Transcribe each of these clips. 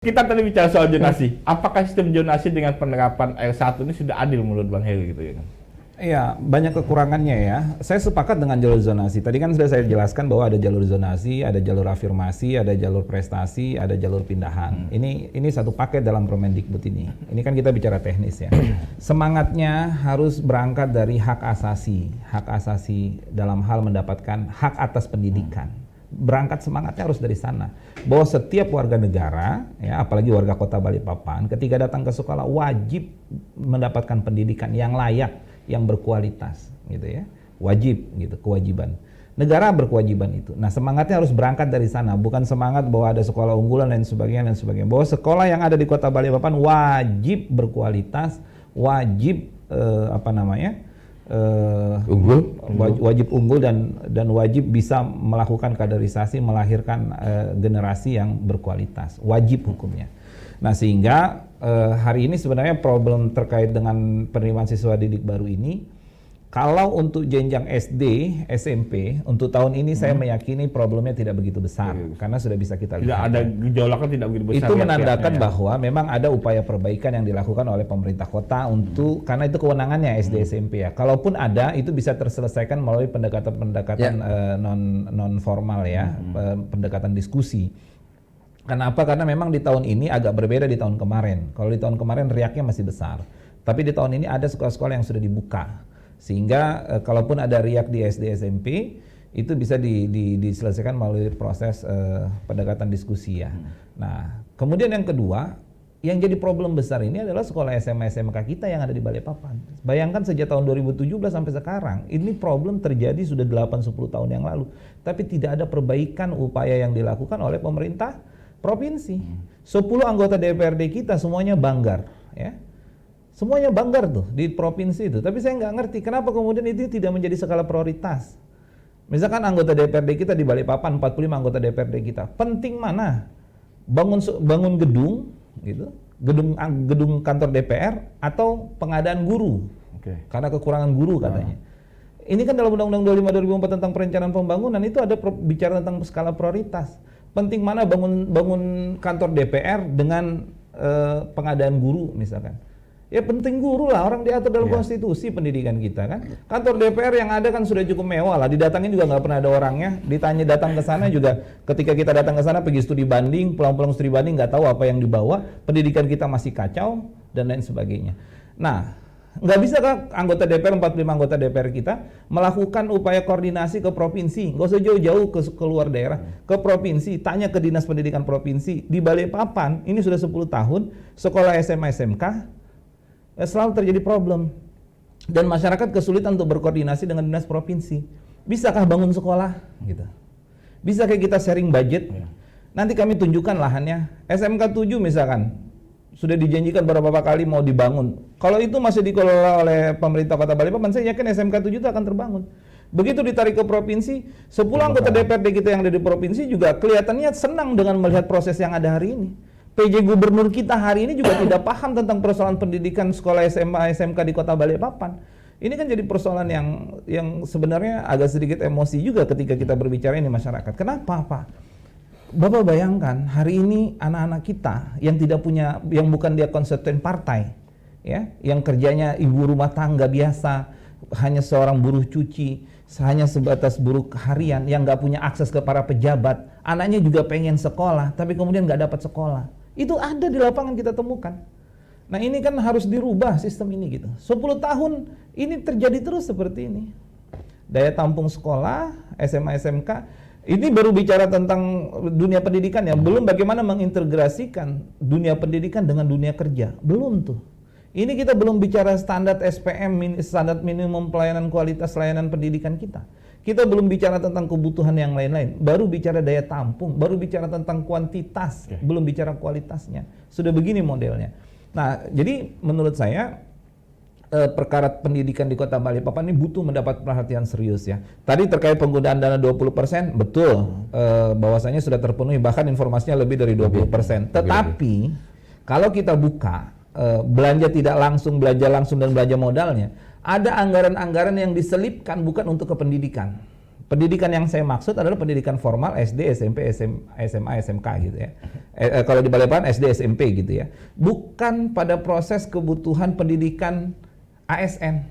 Kita tadi bicara soal zonasi. Apakah sistem zonasi dengan penerapan R1 ini sudah adil menurut Bang Heri gitu ya kan? Iya, banyak kekurangannya ya. Saya sepakat dengan jalur zonasi. Tadi kan sudah saya jelaskan bahwa ada jalur zonasi, ada jalur afirmasi, ada jalur prestasi, ada jalur pindahan. Ini satu paket dalam Permendikbud ini. Ini kan kita bicara teknis ya. Semangatnya harus berangkat dari hak asasi dalam hal mendapatkan hak atas pendidikan. Berangkat semangatnya harus dari sana, bahwa setiap warga negara, ya apalagi warga Kota Balikpapan, ketika datang ke sekolah wajib mendapatkan pendidikan yang layak, yang berkualitas, gitu ya, wajib, gitu, kewajiban. Negara berkewajiban itu. Nah, semangatnya harus berangkat dari sana, bukan semangat bahwa ada sekolah unggulan dan sebagainya. Bahwa sekolah yang ada di Kota Balikpapan wajib berkualitas, wajib wajib unggul dan wajib bisa melakukan kaderisasi, melahirkan generasi yang berkualitas, wajib hukumnya. Nah, sehingga hari ini sebenarnya problem terkait dengan penerimaan siswa didik baru ini, kalau untuk jenjang SD, SMP, untuk tahun ini saya meyakini problemnya tidak begitu besar, karena sudah bisa kita lihat. Tidak ada gejolakan, tidak begitu besar. Itu menandakan bahwa memang ada upaya perbaikan yang dilakukan oleh pemerintah kota untuk, karena itu kewenangannya SD, SMP ya. Kalaupun ada, itu bisa terselesaikan melalui pendekatan-pendekatan non formal ya, pendekatan diskusi. Kenapa? Karena memang di tahun ini agak berbeda di tahun kemarin. Kalau di tahun kemarin riaknya masih besar, tapi di tahun ini ada sekolah-sekolah yang sudah dibuka. Sehingga kalaupun ada riak di SD SMP itu bisa diselesaikan melalui proses pendekatan diskusi ya. Nah, kemudian yang kedua, yang jadi problem besar ini adalah sekolah SMA SMK kita yang ada di Balikpapan. Bayangkan sejak tahun 2017 sampai sekarang, ini problem terjadi sudah 8-10 tahun yang lalu, tapi tidak ada perbaikan upaya yang dilakukan oleh pemerintah provinsi. 10 anggota DPRD kita semuanya banggar ya. Semuanya banggar tuh di provinsi itu, tapi saya nggak ngerti kenapa kemudian itu tidak menjadi skala prioritas. Misalkan anggota DPRD kita di Balikpapan, 45 anggota DPRD kita, penting mana bangun gedung, gitu, gedung kantor DPR atau pengadaan guru, karena kekurangan guru katanya. Ini kan dalam Undang-Undang 25 2004 tentang perencanaan pembangunan itu ada bicara tentang skala prioritas. Penting mana bangun kantor DPR dengan pengadaan guru misalkan. Ya penting guru lah, orang diatur dalam konstitusi pendidikan kita kan. Kantor DPR yang ada kan sudah cukup mewah lah, didatangin juga nggak pernah ada orangnya, ditanya datang ke sana juga ketika kita datang ke sana pergi studi banding, pulang-pulang studi banding nggak tahu apa yang dibawa, pendidikan kita masih kacau dan lain sebagainya. Nah, nggak bisa kan anggota DPR, 45 anggota DPR kita melakukan upaya koordinasi ke provinsi, nggak usah jauh-jauh ke luar daerah, ke provinsi, tanya ke dinas pendidikan provinsi. Di Balikpapan ini sudah 10 tahun sekolah SMA SMK selalu terjadi problem dan masyarakat kesulitan untuk berkoordinasi dengan dinas provinsi. Bisakah bangun sekolah gitu? Bisakah kita sharing budget? Nanti kami tunjukkan lahannya. SMK 7 misalkan sudah dijanjikan beberapa kali mau dibangun. Kalau itu masih dikelola oleh pemerintah Kota Balikpapan, saya yakin SMK 7 itu akan terbangun. Begitu ditarik ke provinsi, 10 anggota DPRD kita yang ada di provinsi juga kelihatannya senang dengan melihat proses yang ada hari ini. PJ Gubernur kita hari ini juga tidak paham tentang persoalan pendidikan sekolah SMA SMK di Kota Balikpapan. Ini kan jadi persoalan yang sebenarnya agak sedikit emosi juga ketika kita berbicara ini masyarakat. Kenapa, Pak? Bapak bayangkan hari ini anak-anak kita yang tidak punya, yang bukan dia konstituen partai, ya, yang kerjanya ibu rumah tangga biasa, hanya seorang buruh cuci, hanya sebatas buruh harian yang nggak punya akses ke para pejabat, anaknya juga pengen sekolah, tapi kemudian nggak dapat sekolah. Itu ada di lapangan kita temukan. Nah ini kan harus dirubah sistem ini gitu. 10 tahun ini terjadi terus seperti ini. Daya tampung sekolah, SMA SMK, ini baru bicara tentang dunia pendidikan ya. Belum bagaimana mengintegrasikan dunia pendidikan dengan dunia kerja. Belum tuh. Ini kita belum bicara standar SPM, standar minimum pelayanan kualitas layanan pendidikan kita. Kita belum bicara tentang kebutuhan yang lain-lain, baru bicara daya tampung, baru bicara tentang kuantitas, belum bicara kualitasnya. Sudah begini modelnya. Nah, jadi menurut saya perkara pendidikan di Kota Balikpapan ini butuh mendapat perhatian serius ya. Tadi terkait penggunaan dana 20%, betul, bahwasanya sudah terpenuhi, bahkan informasinya lebih dari 20%. Tetapi kalau kita buka belanja tidak langsung, belanja langsung dan belanja modalnya, ada anggaran-anggaran yang diselipkan bukan untuk ke pendidikan, Pendidikan yang saya maksud adalah pendidikan formal SD, SMP, SMA, SMK gitu ya. Kalau di Balikpapan SD, SMP gitu ya. Bukan pada proses kebutuhan pendidikan ASN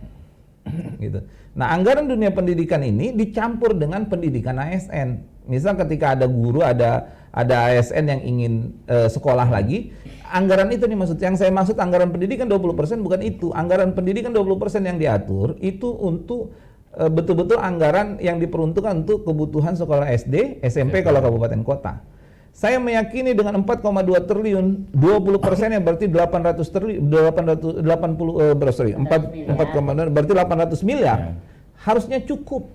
gitu. Nah, anggaran dunia pendidikan ini dicampur dengan pendidikan ASN. Misal ketika ada guru, ada ASN yang ingin sekolah lagi, anggaran itu nih yang saya maksud anggaran pendidikan 20% bukan itu. Anggaran pendidikan 20% yang diatur itu untuk betul-betul anggaran yang diperuntukkan untuk kebutuhan sekolah SD, SMP kalau kabupaten kota. Saya meyakini dengan 4,2 triliun, 20% yang berarti 4,2 berarti 800 miliar. Harusnya cukup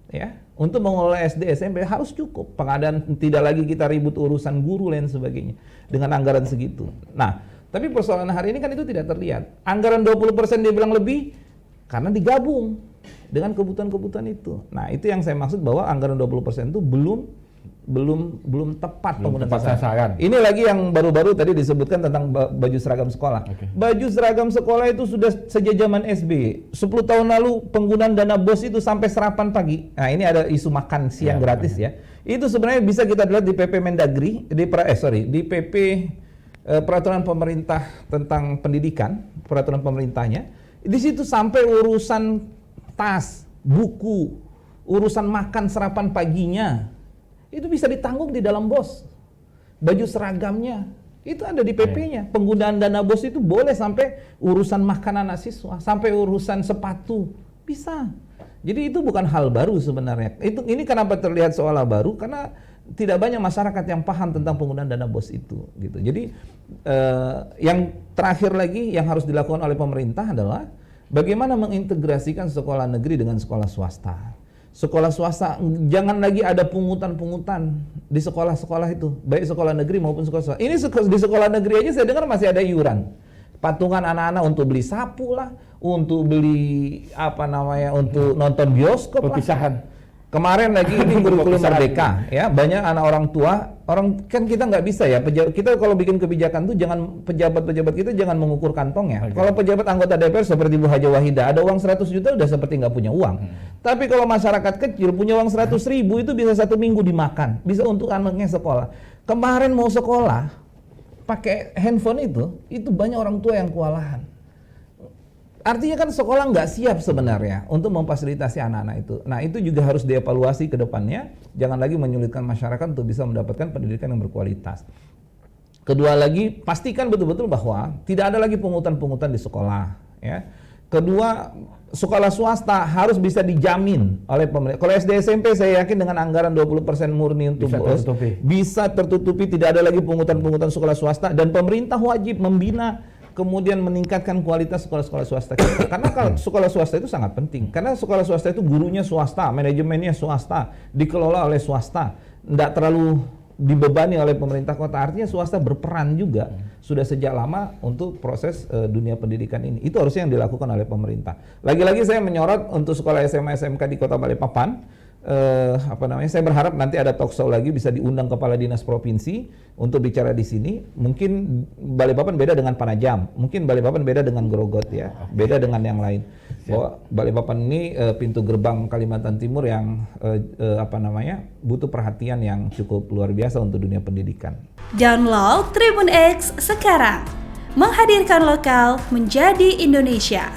ya untuk mengelola SD, SMP harus cukup. Pengadaan tidak lagi kita ribut urusan guru dan sebagainya dengan anggaran segitu. Nah, tapi persoalan hari ini kan itu tidak terlihat. Anggaran 20% dia bilang lebih karena digabung dengan kebutuhan-kebutuhan itu. Nah, itu yang saya maksud bahwa anggaran 20% itu belum tepat penggunaan sasaran. Ini lagi yang baru-baru tadi disebutkan tentang baju seragam sekolah. Baju seragam sekolah itu sudah sejak zaman SBY. 10 tahun lalu penggunaan dana BOS itu sampai sarapan pagi. Nah, ini ada isu makan siang gratis ya. Itu sebenarnya bisa kita lihat di PP Mendagri, di PP peraturan pemerintah tentang pendidikan, peraturan pemerintahnya. Di situ sampai urusan tas, buku, urusan makan sarapan paginya itu bisa ditanggung di dalam BOS. Baju seragamnya itu ada di PP-nya. Penggunaan dana BOS itu boleh sampai urusan makanan anak siswa, sampai urusan sepatu bisa. Jadi itu bukan hal baru sebenarnya. Ini kenapa terlihat seolah baru karena tidak banyak masyarakat yang paham tentang penggunaan dana BOS itu gitu. Jadi yang terakhir lagi yang harus dilakukan oleh pemerintah adalah bagaimana mengintegrasikan sekolah negeri dengan sekolah swasta. Sekolah swasta jangan lagi ada pungutan-pungutan di sekolah-sekolah itu, baik sekolah negeri maupun sekolah swasta. Ini di sekolah negeri aja saya dengar masih ada iuran. Patungan anak-anak untuk beli sapu lah, untuk beli untuk nonton bioskop perpisahan. lah. Kemarin lagi ini kurikulum merdeka ya, banyak anak orang tua, kan kita nggak bisa ya, kita kalau bikin kebijakan tuh jangan pejabat-pejabat kita jangan mengukur kantongnya. Kalau pejabat anggota DPR seperti Bu Haja Wahidah ada uang 100 juta udah seperti nggak punya uang. Tapi kalau masyarakat kecil punya uang 100 ribu itu bisa 1 minggu dimakan, bisa untuk anaknya sekolah. Kemarin mau sekolah pakai handphone itu banyak orang tua yang kewalahan. Artinya kan sekolah nggak siap sebenarnya untuk memfasilitasi anak-anak itu. Nah, itu juga harus dievaluasi ke depannya. Jangan lagi menyulitkan masyarakat untuk bisa mendapatkan pendidikan yang berkualitas. Kedua lagi, pastikan betul-betul bahwa tidak ada lagi pungutan-pungutan di sekolah. Ya. Kedua, sekolah swasta harus bisa dijamin oleh pemerintah. Kalau SD SMP saya yakin dengan anggaran 20% murni untuk bisa tertutupi, tidak ada lagi pungutan-pungutan sekolah swasta dan pemerintah wajib membina kemudian meningkatkan kualitas sekolah-sekolah swasta kita. Karena kalau sekolah swasta itu sangat penting. Karena sekolah swasta itu gurunya swasta, manajemennya swasta, dikelola oleh swasta, tidak terlalu dibebani oleh pemerintah kota. Artinya swasta berperan juga sudah sejak lama untuk proses dunia pendidikan ini. Itu harusnya yang dilakukan oleh pemerintah. Lagi-lagi saya menyorot untuk sekolah SMA SMK di Kota Balikpapan. Saya berharap nanti ada talk show lagi bisa diundang kepala dinas provinsi untuk bicara di sini. Mungkin Balikpapan beda dengan Panajam, mungkin Balikpapan beda dengan Grogot ya, beda dengan yang lain. Bahwa Balikpapan ini pintu gerbang Kalimantan Timur yang butuh perhatian yang cukup luar biasa untuk dunia pendidikan. Download Tribun X sekarang, menghadirkan lokal menjadi Indonesia.